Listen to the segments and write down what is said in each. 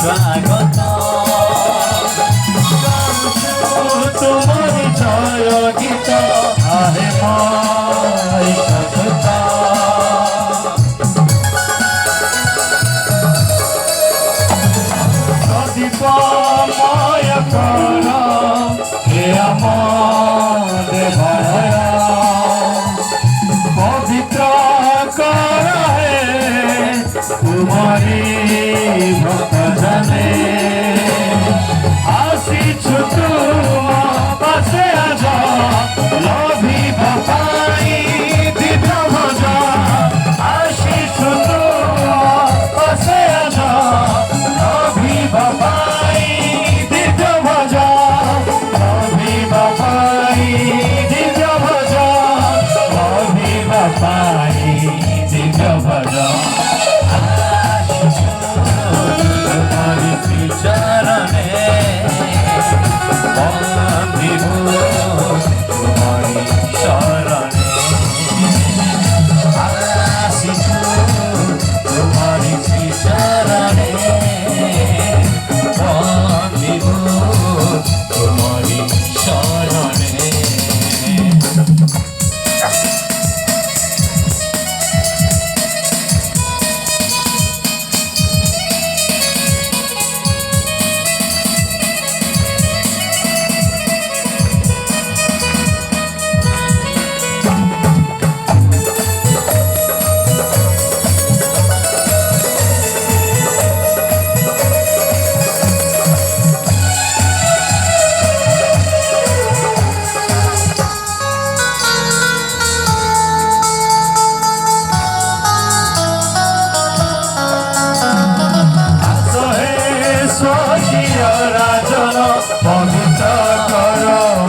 স্বাগত তোমারি জয় গীত আহে মাই স্বাগত দীপময় কর হে আমাদের ভয়া পবিত্র কর হে তোমারি ভক্ত জানে আসিছু তুম পাশে আজ লভিব পাই দিব্য ভজ আসিছু তুম পাশে আজ লভিব পাই দিব্য ভজ লভিব পাই দিব্য ভজ লভিব পাই দিব্য ভজ চরণে বন্দিব তোমারি শরণে আসিছু তোমারি চরণে বন্দিব তোমারি শরণে রাজন পবিত্র কর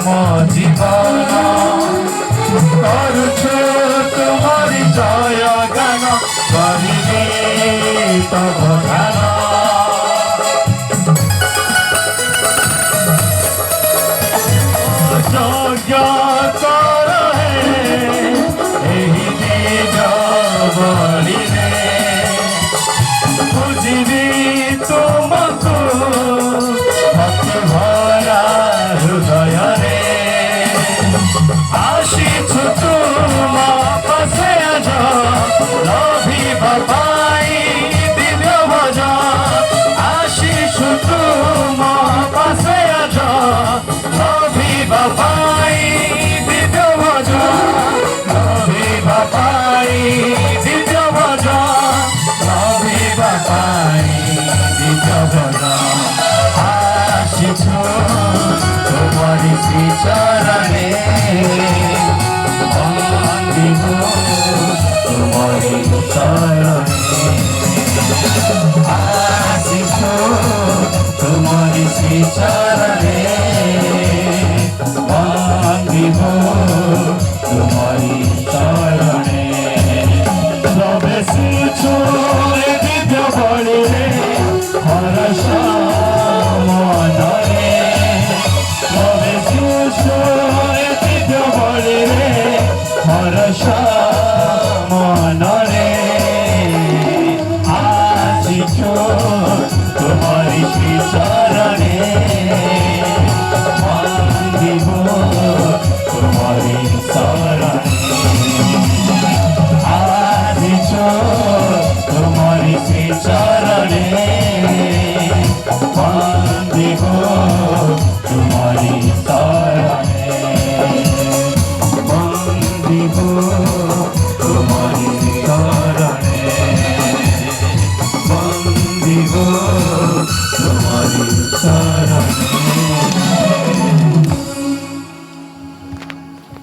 মো জীবন করুছু তোমারি জয় গান করিবে তব গান যজ্ঞ কর হে এই দিগ বলিরে বুঝিবি তুমকু ভক্তি ভরা হৃদୟରେ আসিছু তুম পাশে আজ লভিব পাই দিব্য ভজ আসিছু তুম পাশে আজ লভিব পাই দিব্য ভজ লভিব পাই দিব্য ভজ লভিব পাই দিব্য ভজ আসিছু তোমারি চরণে বন্দিব তোমারি শরণে আসিছু তোমারি চরণে বন্দিব তোমারি শরণে প্রবেশিছু দিব্য বলিরে হরষ মনরে প্রবেশিছু দিব্য বলিরে হরষ মনরে আসিছু তোমারি চরণে বন্দিব তোমারি শরণে আসিছু তোমারি চরণে বন্দিব তোমারি শরণে বন্দিব তোমারি শরণে বন্দিব তোমারি শরণে।